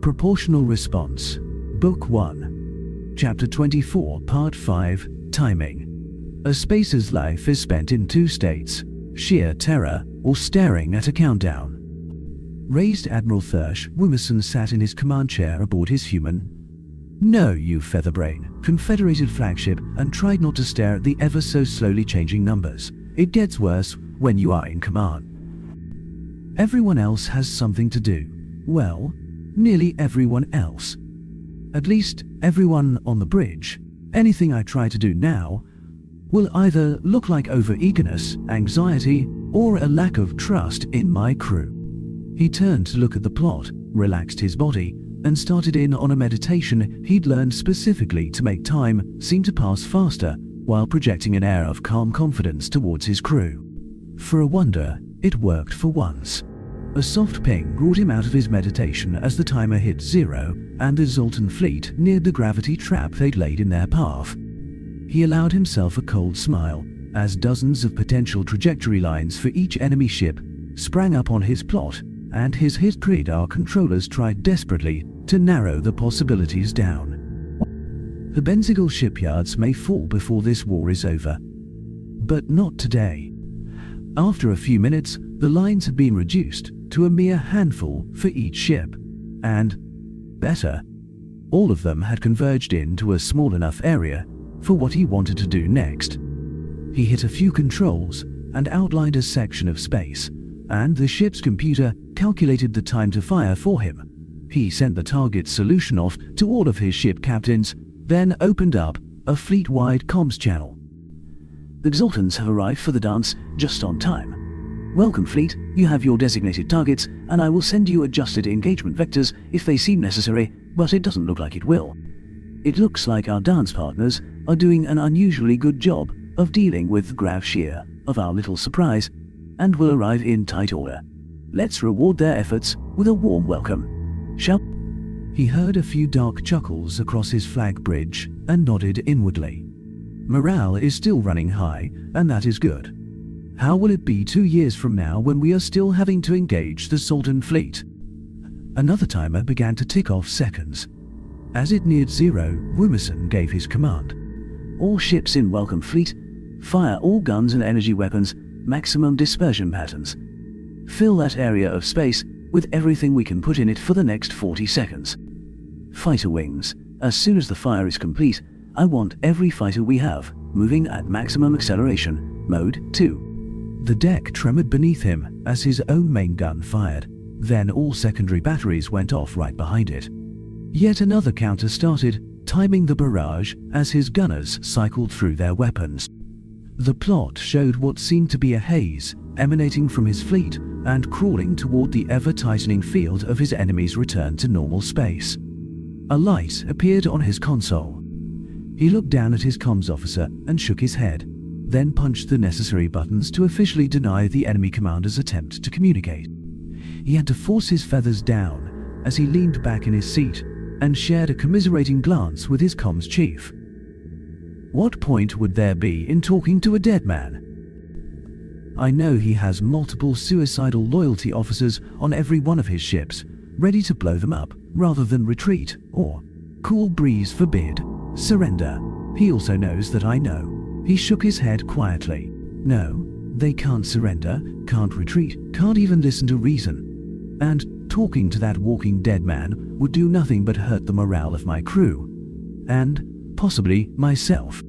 Proportional Response, Book 1, Chapter 24, Part 5, Timing. A spacer's life is spent in two states: sheer terror or staring at a countdown. Raised Admiral Thursh Wimmerson sat in his command chair aboard his human "No, you featherbrain" Confederated flagship and tried not to stare at the ever so slowly changing numbers. It gets worse when you are in command. Everyone else has something to do. Well, nearly everyone else. At least everyone on the bridge. Anything I try to do now will either look like over-eagerness, anxiety, or a lack of trust in my crew. He turned to look at the plot, relaxed his body, and started in on a meditation he'd learned specifically to make time seem to pass faster while projecting an air of calm confidence towards his crew. For a wonder, it worked for once. A soft ping brought him out of his meditation as the timer hit 0 and the Zoltan fleet neared the gravity trap they'd laid in their path. He allowed himself a cold smile as dozens of potential trajectory lines for each enemy ship sprang up on his plot, and his hit radar controllers tried desperately to narrow the possibilities down. The Benzigal shipyards may fall before this war is over, but not today. After a few minutes, the lines had been reduced to a mere handful for each ship, and, better, all of them had converged into a small enough area for what he wanted to do next. He hit a few controls and outlined a section of space, and the ship's computer calculated the time to fire for him. He sent the target solution off to all of his ship captains, then opened up a fleet-wide comms channel. "The Zoltans have arrived for the dance just on time. Welcome, fleet. You have your designated targets, and I will send you adjusted engagement vectors if they seem necessary, but it doesn't look like it will. It looks like our dance partners are doing an unusually good job of dealing with Grav Shear of our little surprise, and will arrive in tight order. Let's reward their efforts with a warm welcome. Shall..." He heard a few dark chuckles across his flag bridge and nodded inwardly. Morale is still running high, and that is good. How will it be 2 years from now when we are still having to engage the Zoltan fleet? Another timer began to tick off seconds. As it neared 0, Wimmerson gave his command. "All ships in Welcome Fleet, fire all guns and energy weapons, maximum dispersion patterns. Fill that area of space with everything we can put in it for the next 40 seconds. Fighter wings, as soon as the fire is complete, I want every fighter we have moving at maximum acceleration, mode 2. The deck tremored beneath him as his own main gun fired. Then all secondary batteries went off right behind it. Yet another counter started, timing the barrage as his gunners cycled through their weapons. The plot showed what seemed to be a haze emanating from his fleet and crawling toward the ever-tightening field of his enemy's return to normal space. A light appeared on his console. He looked down at his comms officer and shook his head, then punched the necessary buttons to officially deny the enemy commander's attempt to communicate. He had to force his feathers down as he leaned back in his seat and shared a commiserating glance with his comms chief. What point would there be in talking to a dead man? I know he has multiple suicidal loyalty officers on every one of his ships, ready to blow them up rather than retreat or, cool breeze forbid, surrender. He also knows that I know. He shook his head quietly. No, they can't surrender, can't retreat, can't even listen to reason. And talking to that walking dead man would do nothing but hurt the morale of my crew. And possibly myself.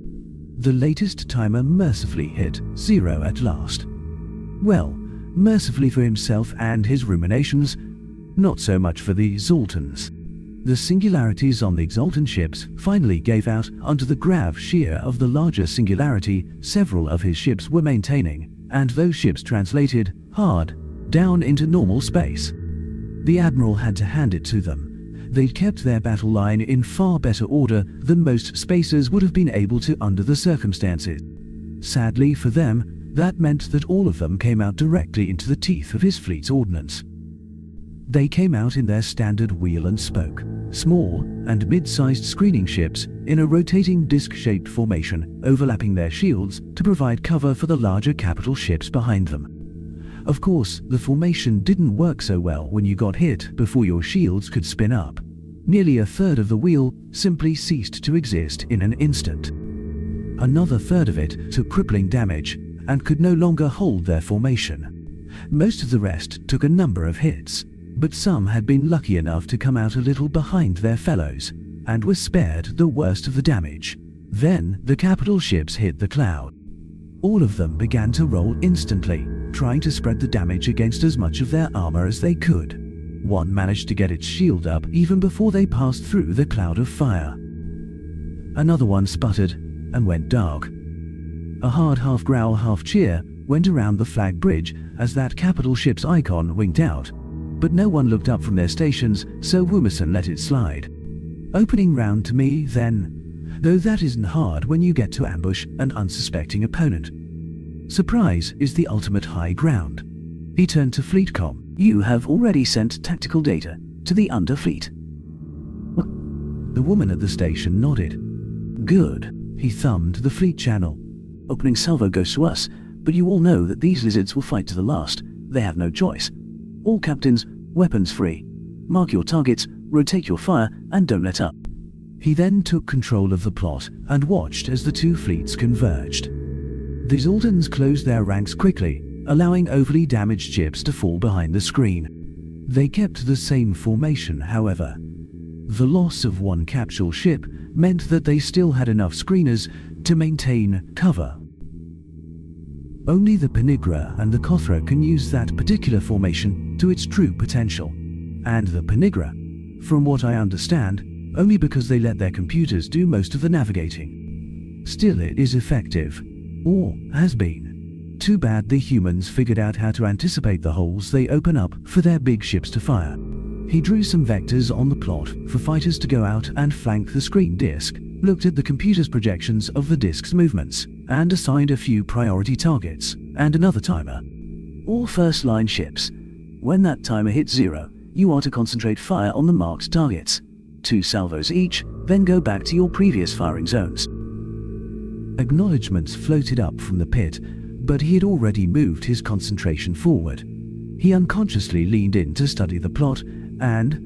The latest timer mercifully hit 0 at last. Well, mercifully for himself and his ruminations, not so much for the Zoltans. The singularities on the Zoltan ships finally gave out under the Grav Shear of the larger singularity several of his ships were maintaining, and those ships translated hard down into normal space. The Admiral had to hand it to them. They'd kept their battle line in far better order than most spacers would have been able to under the circumstances. Sadly for them, that meant that all of them came out directly into the teeth of his fleet's ordnance. They came out in their standard wheel and spoke, small and mid-sized screening ships in a rotating disc-shaped formation overlapping their shields to provide cover for the larger capital ships behind them. Of course, the formation didn't work so well when you got hit before your shields could spin up. Nearly a third of the wheel simply ceased to exist in an instant. Another third of it took crippling damage and could no longer hold their formation. Most of the rest took a number of hits, but some had been lucky enough to come out a little behind their fellows and were spared the worst of the damage. Then the capital ships hit the cloud. All of them began to roll instantly, trying to spread the damage against as much of their armor as they could. One managed to get its shield up even before they passed through the cloud of fire. Another one sputtered and went dark. A hard half-growl, half-cheer went around the flag bridge as that capital ship's icon winked out, but no one looked up from their stations, so Woomerson let it slide. Opening round to me then, though that isn't hard when you get to ambush an unsuspecting opponent. Surprise is the ultimate high ground. He turned to Fleetcom. You have already sent tactical data to the Underfleet. The woman at the station nodded. Good. He thumbed the fleet channel. Opening salvo goes to us, but you all know that these lizards will fight to the last. They have no choice. All captains, weapons free. Mark your targets, rotate your fire, and don't let up. He then took control of the plot and watched as the two fleets converged. The Zoltans closed their ranks quickly, allowing overly damaged ships to fall behind the screen. They kept the same formation, however. The loss of one capsule ship meant that they still had enough screeners to maintain cover. Only the Penigra and the Kothra can use that particular formation to its true potential. And the Penigra, from what I understand, only because they let their computers do most of the navigating. Still, it is effective, or has been. Too bad the humans figured out how to anticipate the holes they open up for their big ships to fire. He drew some vectors on the plot for fighters to go out and flank the screen disk, looked at the computer's projections of the disk's movements, and assigned a few priority targets, and another timer. All first-line ships. When that timer hits 0, you are to concentrate fire on the marked targets. 2 salvos each, then go back to your previous firing zones. Acknowledgements floated up from the pit, but he had already moved his concentration forward. He unconsciously leaned in to study the plot, and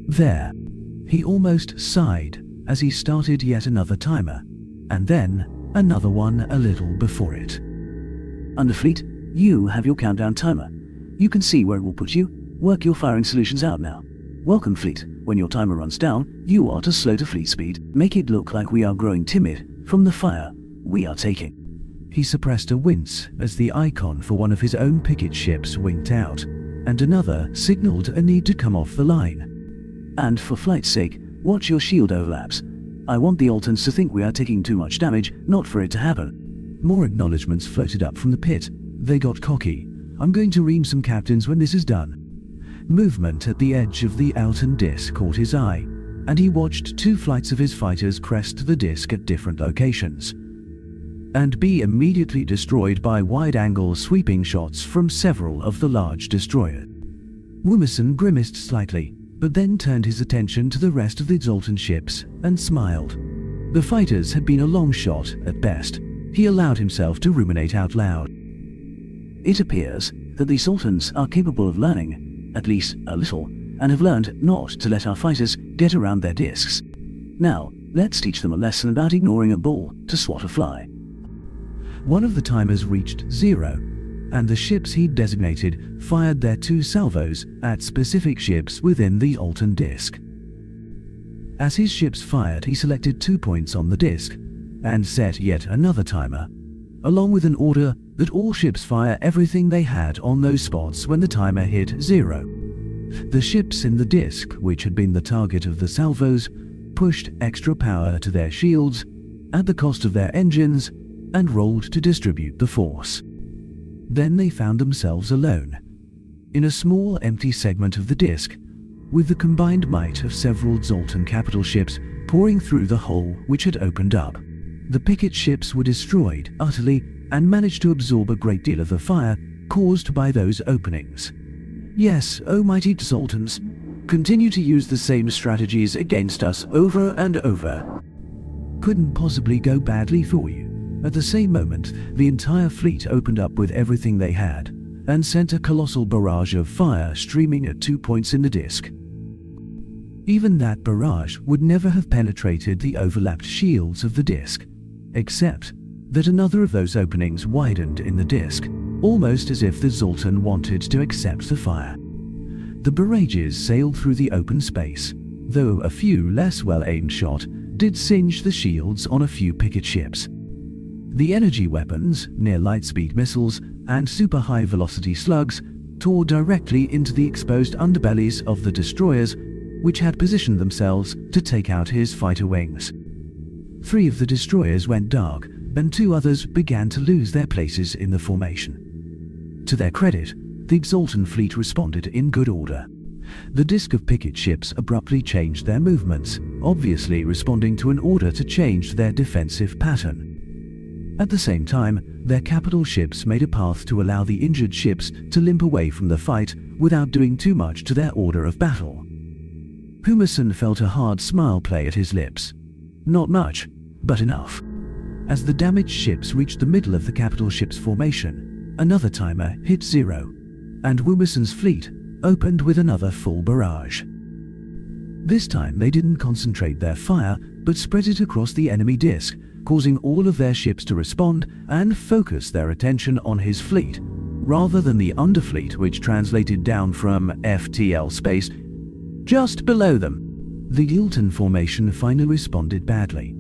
there, he almost sighed as he started yet another timer, and then another one a little before it. Underfleet, you have your countdown timer. You can see where it will put you. Work your firing solutions out now. Welcome, Fleet. When your timer runs down, you are to slow to fleet speed. Make it look like we are growing timid from the fire we are taking. He suppressed a wince as the icon for one of his own picket ships winked out, and another signaled a need to come off the line. And for flight's sake, watch your shield overlaps. I want the Altans to think we are taking too much damage, not for it to happen. More acknowledgements floated up from the pit. They got cocky. I'm going to ream some captains when this is done. Movement at the edge of the Altan disk caught his eye, and he watched 2 flights of his fighters crest the disk at different locations, and be immediately destroyed by wide-angle sweeping shots from several of the large destroyers. Woomerson grimaced slightly, but then turned his attention to the rest of the Zoltan ships and smiled. The fighters had been a long shot at best. He allowed himself to ruminate out loud. It appears that the Zoltans are capable of learning, at least a little, and have learned not to let our fighters get around their discs. Now, let's teach them a lesson about ignoring a bull to swat a fly. One of the timers reached 0, and the ships he'd designated fired their 2 salvos at specific ships within the Altan disk. As his ships fired, he selected 2 points on the disk, and set yet another timer, along with an order that all ships fire everything they had on those spots when the timer hit 0. The ships in the disk, which had been the target of the salvos, pushed extra power to their shields at the cost of their engines and rolled to distribute the force. Then they found themselves alone, in a small empty segment of the disk, with the combined might of several Zoltan capital ships pouring through the hole which had opened up. The picket ships were destroyed utterly and managed to absorb a great deal of the fire caused by those openings. Yes, O mighty Zoltans, continue to use the same strategies against us over and over. Couldn't possibly go badly for you. At the same moment, the entire fleet opened up with everything they had, and sent a colossal barrage of fire streaming at 2 points in the disk. Even that barrage would never have penetrated the overlapped shields of the disk, except that another of those openings widened in the disk, almost as if the Zoltan wanted to accept the fire. The barrages sailed through the open space, though a few less well-aimed shot did singe the shields on a few picket ships. The energy weapons, near light-speed missiles, and super-high-velocity slugs tore directly into the exposed underbellies of the destroyers, which had positioned themselves to take out his fighter wings. 3 of the destroyers went dark, and 2 others began to lose their places in the formation. To their credit, the Exultan fleet responded in good order. The disk of picket ships abruptly changed their movements, obviously responding to an order to change their defensive pattern. At the same time, their capital ships made a path to allow the injured ships to limp away from the fight without doing too much to their order of battle. Humason felt a hard smile play at his lips. Not much, but enough. As the damaged ships reached the middle of the capital ship's formation, another timer hit 0, and Wumason's fleet opened with another full barrage. This time they didn't concentrate their fire, but spread it across the enemy disk, causing all of their ships to respond and focus their attention on his fleet, rather than the underfleet, which translated down from FTL space just below them. The Giltan formation finally responded badly.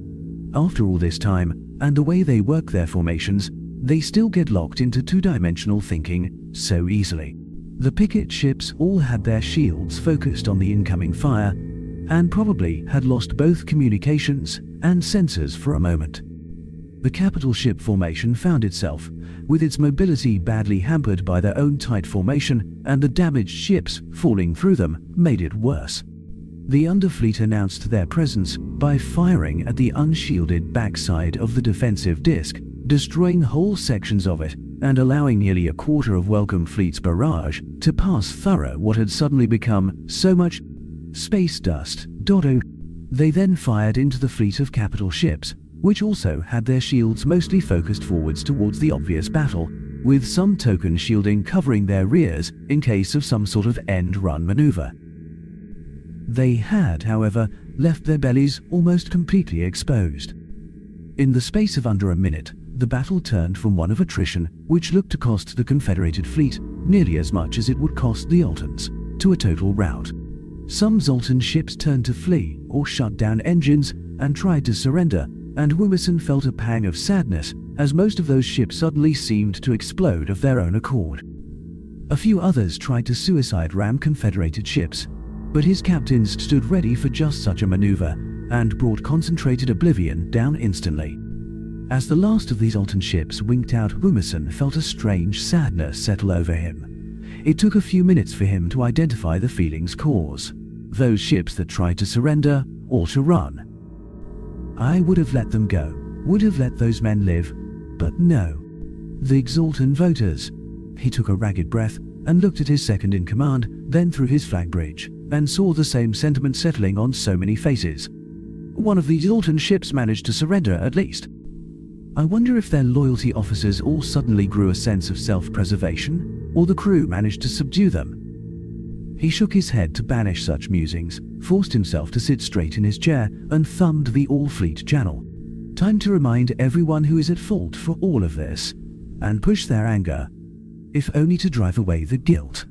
After all this time, and the way they work their formations, they still get locked into two-dimensional thinking so easily. The picket ships all had their shields focused on the incoming fire, and probably had lost both communications and sensors for a moment. The capital ship formation found itself, with its mobility badly hampered by their own tight formation, and the damaged ships falling through them made it worse. The underfleet announced their presence by firing at the unshielded backside of the defensive disk, destroying whole sections of it, and allowing nearly a quarter of Welcome Fleet's barrage to pass through what had suddenly become so much space dust. They then fired into the fleet of capital ships, which also had their shields mostly focused forwards towards the obvious battle, with some token shielding covering their rears in case of some sort of end-run maneuver. They had, however, left their bellies almost completely exposed. In the space of under a minute, the battle turned from one of attrition, which looked to cost the Confederated fleet nearly as much as it would cost the Zoltans, to a total rout. Some Zoltan ships turned to flee or shut down engines and tried to surrender, and Wumason felt a pang of sadness as most of those ships suddenly seemed to explode of their own accord. A few others tried to suicide ram Confederated ships, but his captains stood ready for just such a maneuver and brought concentrated oblivion down instantly. As the last of these Zoltan ships winked out, Wumason felt a strange sadness settle over him. It took a few minutes for him to identify the feeling's cause. Those ships that tried to surrender or to run. I would have let them go, would have let those men live, but no. The Exultan voters. He took a ragged breath and looked at his second-in-command, then through his flag bridge, and saw the same sentiment settling on so many faces. One of the Exultan ships managed to surrender, at least. I wonder if their loyalty officers all suddenly grew a sense of self-preservation, or the crew managed to subdue them. He shook his head to banish such musings, forced himself to sit straight in his chair, and thumbed the all-fleet channel. Time to remind everyone who is at fault for all of this, and push their anger, if only to drive away the guilt.